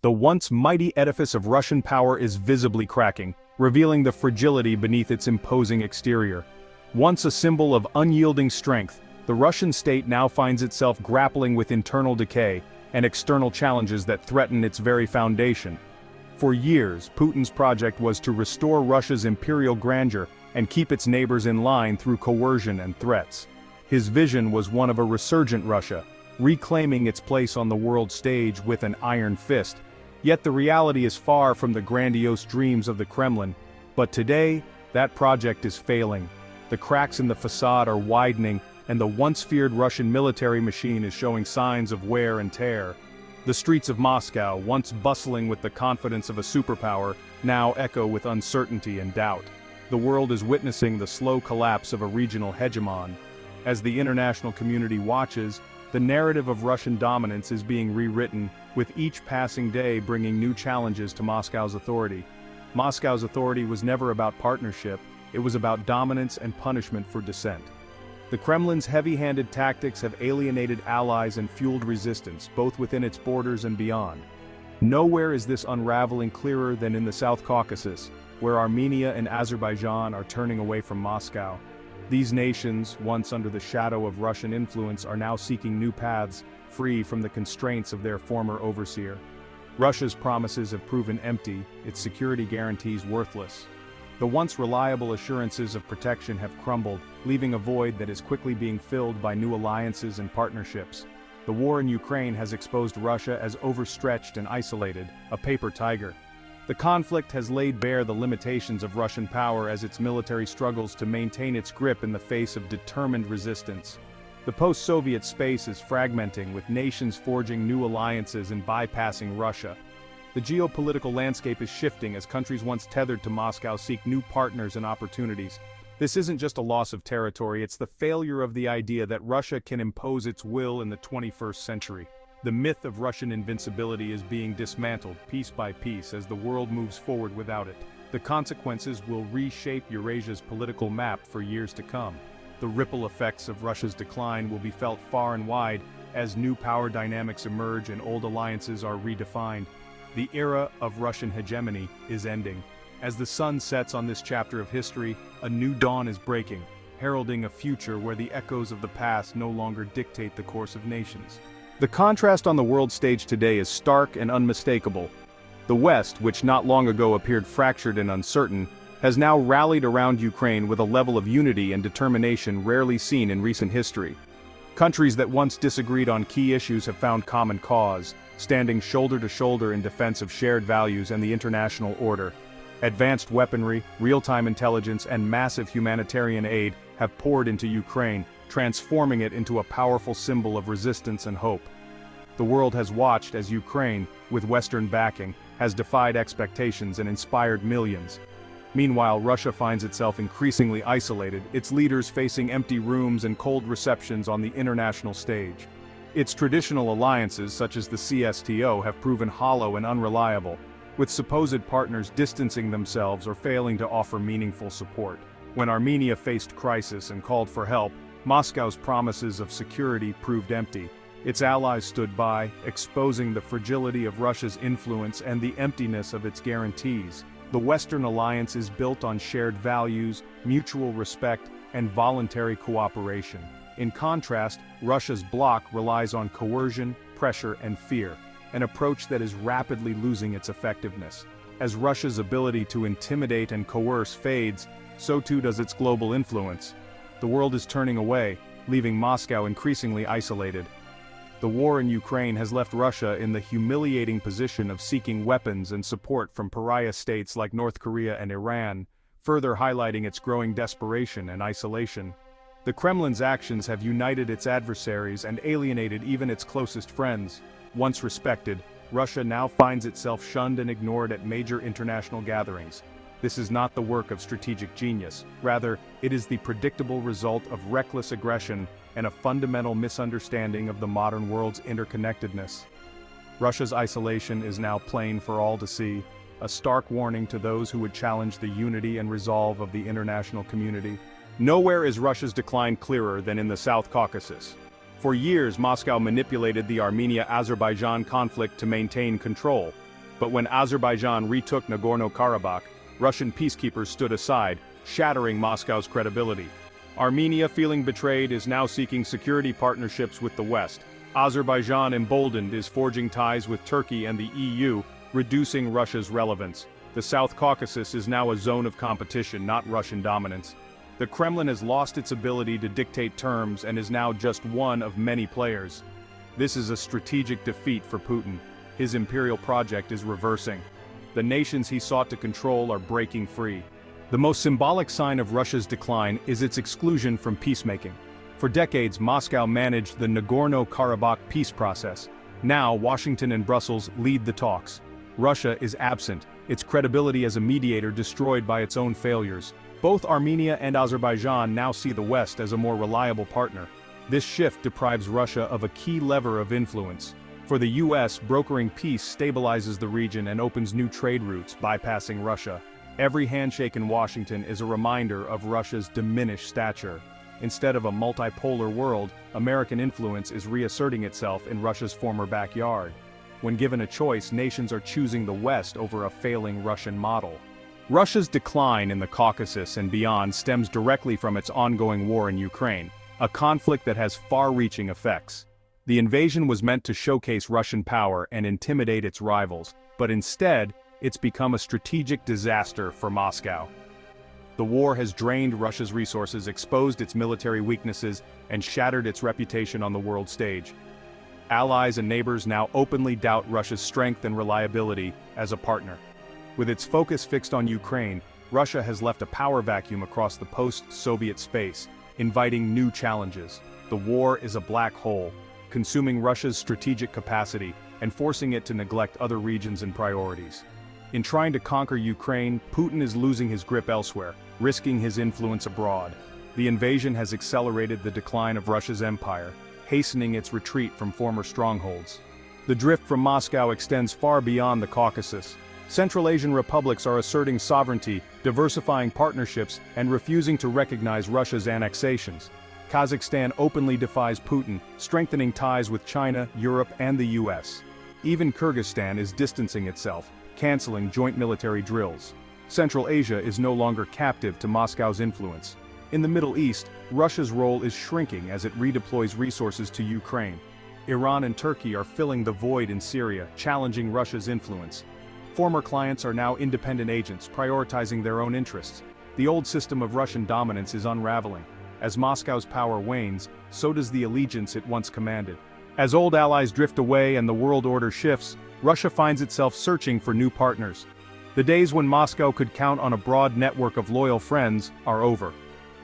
The once mighty edifice of Russian power is visibly cracking, revealing the fragility beneath its imposing exterior. Once a symbol of unyielding strength, the Russian state now finds itself grappling with internal decay and external challenges that threaten its very foundation. For years, Putin's project was to restore Russia's imperial grandeur and keep its neighbors in line through coercion and threats. His vision was one of a resurgent Russia, reclaiming its place on the world stage with an iron fist. Yet the reality is far from the grandiose dreams of the Kremlin. But today, that project is failing. The cracks in the facade are widening, and the once feared Russian military machine is showing signs of wear and tear. The streets of Moscow, once bustling with the confidence of a superpower, now echo with uncertainty and doubt. The world is witnessing the slow collapse of a regional hegemon. As the international community watches, the narrative of Russian dominance is being rewritten, with each passing day bringing new challenges to Moscow's authority. Moscow's authority was never about partnership, it was about dominance and punishment for dissent. The Kremlin's heavy-handed tactics have alienated allies and fueled resistance, both within its borders and beyond. Nowhere is this unraveling clearer than in the South Caucasus, where Armenia and Azerbaijan are turning away from Moscow. These nations, once under the shadow of Russian influence, are now seeking new paths, free from the constraints of their former overseer. Russia's promises have proven empty, its security guarantees worthless. The once reliable assurances of protection have crumbled, leaving a void that is quickly being filled by new alliances and partnerships. The war in Ukraine has exposed Russia as overstretched and isolated, a paper tiger. The conflict has laid bare the limitations of Russian power as its military struggles to maintain its grip in the face of determined resistance. The post-Soviet space is fragmenting, with nations forging new alliances and bypassing Russia. The geopolitical landscape is shifting as countries once tethered to Moscow seek new partners and opportunities. This isn't just a loss of territory, it's the failure of the idea that Russia can impose its will in the 21st century. The myth of Russian invincibility is being dismantled piece by piece as the world moves forward without it. The consequences will reshape Eurasia's political map for years to come. The ripple effects of Russia's decline will be felt far and wide as new power dynamics emerge and old alliances are redefined. The era of Russian hegemony is ending. As the sun sets on this chapter of history, a new dawn is breaking, heralding a future where the echoes of the past no longer dictate the course of nations. The contrast on the world stage today is stark and unmistakable. The West, which not long ago appeared fractured and uncertain, has now rallied around Ukraine with a level of unity and determination rarely seen in recent history. Countries that once disagreed on key issues have found common cause, standing shoulder to shoulder in defense of shared values and the international order. Advanced weaponry, real-time intelligence, and massive humanitarian aid have poured into Ukraine, transforming it into a powerful symbol of resistance and hope. The world has watched as Ukraine, with Western backing, has defied expectations and inspired millions. Meanwhile, Russia finds itself increasingly isolated, its leaders facing empty rooms and cold receptions on the international stage. Its traditional alliances, such as the CSTO, have proven hollow and unreliable, with supposed partners distancing themselves or failing to offer meaningful support. When Armenia faced crisis and called for help, Moscow's promises of security proved empty. Its allies stood by, exposing the fragility of Russia's influence and the emptiness of its guarantees. The Western alliance is built on shared values, mutual respect, and voluntary cooperation. In contrast, Russia's bloc relies on coercion, pressure, and fear, an approach that is rapidly losing its effectiveness. As Russia's ability to intimidate and coerce fades, so too does its global influence. The world is turning away, leaving Moscow increasingly isolated. The war in Ukraine has left Russia in the humiliating position of seeking weapons and support from pariah states like North Korea and Iran, further highlighting its growing desperation and isolation. The Kremlin's actions have united its adversaries and alienated even its closest friends. Once respected, Russia now finds itself shunned and ignored at major international gatherings. This is not the work of strategic genius. Rather, it is the predictable result of reckless aggression and a fundamental misunderstanding of the modern world's interconnectedness. Russia's isolation is now plain for all to see, a stark warning to those who would challenge the unity and resolve of the international community. Nowhere is Russia's decline clearer than in the South Caucasus. For years, Moscow manipulated the Armenia-Azerbaijan conflict to maintain control. But when Azerbaijan retook Nagorno-Karabakh, Russian peacekeepers stood aside, shattering Moscow's credibility. Armenia, feeling betrayed, is now seeking security partnerships with the West. Azerbaijan, emboldened, is forging ties with Turkey and the EU, reducing Russia's relevance. The South Caucasus is now a zone of competition, not Russian dominance. The Kremlin has lost its ability to dictate terms and is now just one of many players. This is a strategic defeat for Putin. His imperial project is reversing. The nations he sought to control are breaking free. The most symbolic sign of Russia's decline is its exclusion from peacemaking. For decades, Moscow managed the Nagorno-Karabakh peace process. Now, Washington and Brussels lead the talks. Russia is absent, its credibility as a mediator destroyed by its own failures. Both Armenia and Azerbaijan now see the West as a more reliable partner. This shift deprives Russia of a key lever of influence. For the US, brokering peace stabilizes the region and opens new trade routes, bypassing Russia. Every handshake in Washington is a reminder of Russia's diminished stature. Instead of a multipolar world, American influence is reasserting itself in Russia's former backyard. When given a choice, nations are choosing the West over a failing Russian model. Russia's decline in the Caucasus and beyond stems directly from its ongoing war in Ukraine, a conflict that has far-reaching effects. The invasion was meant to showcase Russian power and intimidate its rivals, but instead, it's become a strategic disaster for Moscow. The war has drained Russia's resources, exposed its military weaknesses, and shattered its reputation on the world stage. Allies and neighbors now openly doubt Russia's strength and reliability as a partner. With its focus fixed on Ukraine, Russia has left a power vacuum across the post-Soviet space, inviting new challenges. The war is a black hole, consuming Russia's strategic capacity and forcing it to neglect other regions and priorities. In trying to conquer Ukraine, Putin is losing his grip elsewhere, risking his influence abroad. The invasion has accelerated the decline of Russia's empire, hastening its retreat from former strongholds. The drift from Moscow extends far beyond the Caucasus. Central Asian republics are asserting sovereignty, diversifying partnerships, and refusing to recognize Russia's annexations. Kazakhstan openly defies Putin, strengthening ties with China, Europe, and the US. Even Kyrgyzstan is distancing itself, canceling joint military drills. Central Asia is no longer captive to Moscow's influence. In the Middle East, Russia's role is shrinking as it redeploys resources to Ukraine. Iran and Turkey are filling the void in Syria, challenging Russia's influence. Former clients are now independent agents, prioritizing their own interests. The old system of Russian dominance is unraveling. As Moscow's power wanes, so does the allegiance it once commanded. As old allies drift away and the world order shifts, Russia finds itself searching for new partners. The days when Moscow could count on a broad network of loyal friends are over.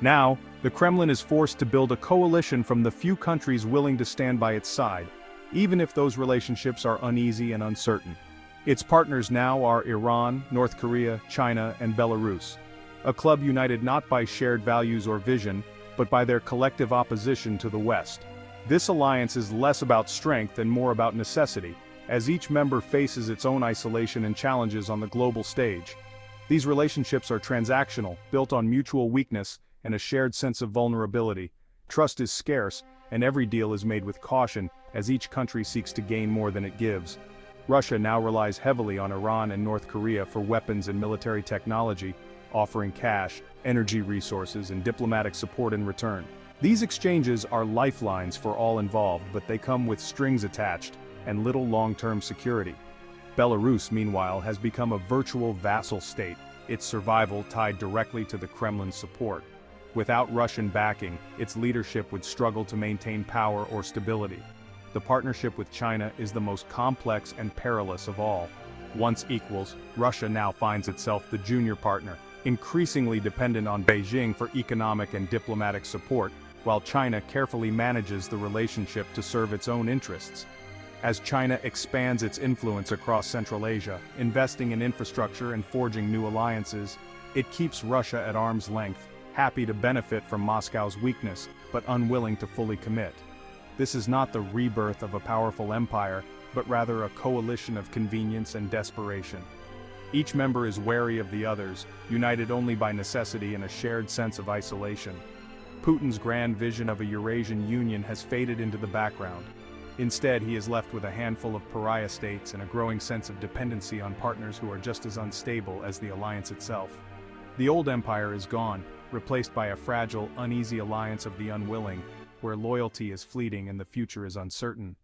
Now, the Kremlin is forced to build a coalition from the few countries willing to stand by its side, even if those relationships are uneasy and uncertain. Its partners now are Iran, North Korea, China, and Belarus. A club united not by shared values or vision, but by their collective opposition to the West. This alliance is less about strength and more about necessity, as each member faces its own isolation and challenges on the global stage. These relationships are transactional, built on mutual weakness and a shared sense of vulnerability. Trust is scarce, and every deal is made with caution, as each country seeks to gain more than it gives. Russia now relies heavily on Iran and North Korea for weapons and military technology, offering cash, energy resources, and diplomatic support in return. These exchanges are lifelines for all involved, but they come with strings attached and little long-term security. Belarus, meanwhile, has become a virtual vassal state, its survival tied directly to the Kremlin's support. Without Russian backing, its leadership would struggle to maintain power or stability. The partnership with China is the most complex and perilous of all. Once equals, Russia now finds itself the junior partner, increasingly dependent on Beijing for economic and diplomatic support, while China carefully manages the relationship to serve its own interests. As China expands its influence across Central Asia, investing in infrastructure and forging new alliances, it keeps Russia at arm's length, happy to benefit from Moscow's weakness, but unwilling to fully commit. This is not the rebirth of a powerful empire, but rather a coalition of convenience and desperation. Each member is wary of the others, united only by necessity and a shared sense of isolation. Putin's grand vision of a Eurasian Union has faded into the background. Instead, he is left with a handful of pariah states and a growing sense of dependency on partners who are just as unstable as the alliance itself. The old empire is gone, replaced by a fragile, uneasy alliance of the unwilling, where loyalty is fleeting and the future is uncertain.